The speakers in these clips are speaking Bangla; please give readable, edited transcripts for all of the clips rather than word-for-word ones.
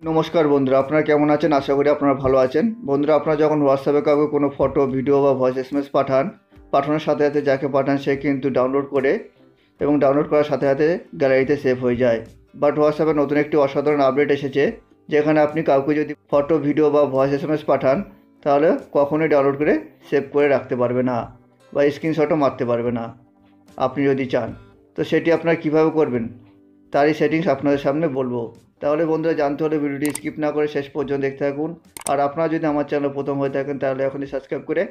নমস্কার বন্ধুরা, আপনারা কেমন আছেন? আশা করি আপনারা ভালো আছেন। বন্ধুরা, আপনারা যখন হোয়াটসঅ্যাপে কাউকে কোনো ফটো, ভিডিও বা ভয়েস এসএমএস পাঠানোর সাথে সাথে যাকে পাঠান সে কিন্তু ডাউনলোড করে এবং ডাউনলোড করার সাথে সাথে গ্যালারিতে সেভ হয়ে যায়। বাট হোয়াটসঅ্যাপে নতুন একটি অসাধারণ আপডেট এসেছে, যেখানে আপনি কাউকে যদি ফটো, ভিডিও বা ভয়েস এসএমএস পাঠান তাহলে কখনোই ডাউনলোড করে সেভ করে রাখতে পারবে না বা স্ক্রিনশটও মারতে পারবে না আপনি যদি চান। তো সেটি আপনারা কীভাবে করবেন তারই সেটিংস আপনাদের সামনে বলবো। তাহলে বন্ধুরা, জানতে হলে ভিডিওটি স্কিপ না করে শেষ পর্যন্ত দেখতে থাকুন। আর আপনারা যদি আমার চ্যানেল প্রথম হয়ে থাকেন তাহলে এখনই সাবস্ক্রাইব করে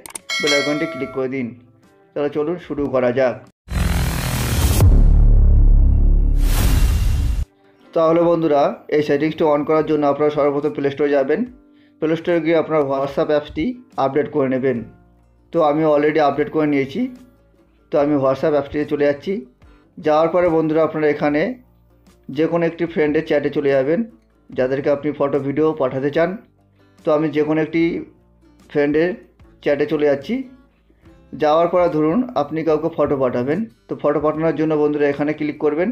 বেল আইকনটি ক্লিক করে দিন। তাহলে চলুন শুরু করা যাক। তাহলে বন্ধুরা, এই সেটিংসটি অন করার জন্য আপনারা সর্বপ্রথম প্লে স্টোরে যাবেন। প্লে স্টোরে গিয়ে আপনারা হোয়াটসঅ্যাপ অ্যাপসটি আপডেট করে নেবেন। তো আমি অলরেডি আপডেট করে নিয়েছি। তো আমি হোয়াটসঅ্যাপ অ্যাপসটিতে চলে যাচ্ছি। যাওয়ার পরে বন্ধুরা, আপনারা এখানে যে কোনো একটি ফ্রেন্ডের চ্যাটে চলে যাবেন যাদেরকে আপনি ফটো, ভিডিও পাঠাতে চান। তো আমি যে কোনো একটি ফ্রেন্ডের চ্যাটে চলে যাচ্ছি। যাওয়ার পরে ধরুন আপনি কাউকে ফটো পাঠাবেন। তো ফটো পাঠানোর জন্য বন্ধুরা এখানে ক্লিক করবেন।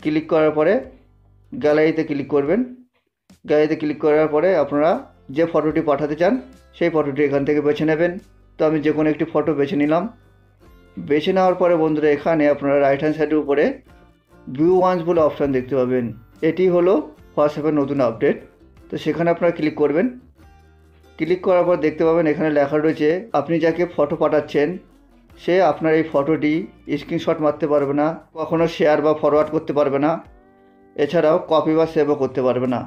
ক্লিক করার পরে গ্যালারিতে ক্লিক করবেন। গ্যালারিতে ক্লিক করার পরে আপনারা যে ফটোটি পাঠাতে চান সেই ফটোটি এখান থেকে বেছে নেবেন। তো আমি যে কোনো একটি ফটো বেছে নিলাম। বেছে নেওয়ার পরে বন্ধুরা এখানে আপনারা রাইট হ্যান্ড সাইডের উপরে ভিউ ওয়ান্স বলে অপশান দেখতে পাবেন। এটি হলো হোয়াটসঅ্যাপের নতুন আপডেট। তো সেখানে আপনারা ক্লিক করবেন। ক্লিক করার পর দেখতে পাবেন এখানে লেখা রয়েছে আপনি যাকে ফটো পাঠাচ্ছেন সে আপনার এই ফটোটি স্ক্রিনশট মারতে পারবে না, কখনো শেয়ার বা ফরওয়ার্ড করতে পারবে না, এছাড়াও কপি বা সেভও করতে পারবে না।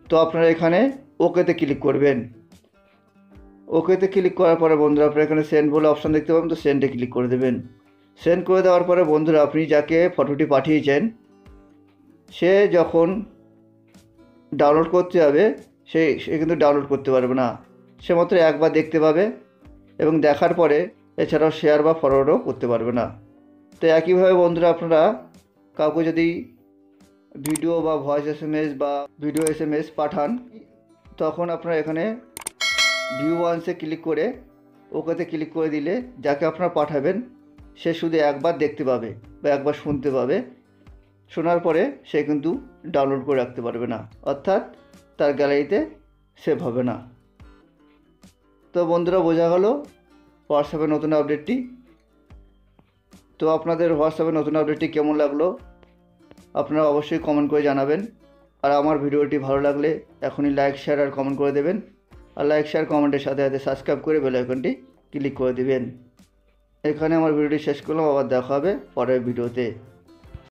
তো আপনারা এখানে ওকেতে ক্লিক করবেন। ওকেতে ক্লিক করার পরে বন্ধুরা আপনারা এখানে সেন্ড বলে অপশান দেখতে পাবেন। তো সেন্ডে ক্লিক করে দেবেন। সেন্ড করে দেওয়ার পরে বন্ধুরা আপনি যাকে ফটোটি পাঠিয়েছেন সে যখন ডাউনলোড করতে যাবে সে কিন্তু ডাউনলোড করতে পারবে না। সে মাত্র একবার দেখতে পাবে এবং দেখার পরে এছাড়াও শেয়ার বা ফরওয়ার্ডও করতে পারবে না। তো একইভাবে বন্ধুরা আপনারা কাউকে যদি ভিডিও বা ভয়েস এসএমএস বা ভিডিও এসএমএস পাঠান তখন আপনারা এখানে ভিউ ওয়ান্সে ক্লিক করে ওকেতে ক্লিক করে দিলে যাকে আপনারা পাঠাবেন সে শুধু একবার দেখতে পাবে বা একবার শুনতে পাবে। শোনার পরে সে কিন্তু ডাউনলোড করে রাখতে পারবে না, অর্থাৎ তার গ্যালারিতে সেভ হবে না। তো বন্ধুরা, বোঝা গেল হোয়াটসঅ্যাপের নতুন আপডেটটি। তো আপনাদের হোয়াটসঅ্যাপের নতুন আপডেটটি কেমন লাগলো আপনারা অবশ্যই কমেন্ট করে জানাবেন। আর আমার ভিডিওটি ভালো লাগলে এখনই লাইক, শেয়ার আর কমেন্ট করে দেবেন। আর লাইক, শেয়ার, কমেন্টের সাথে সাথে সাবস্ক্রাইব করে বেল আইকনটি ক্লিক করে দেবেন। এখানে আমার ভিডিওটি শেষ করলাম। আবার দেখা হবে পরের ভিডিওতে।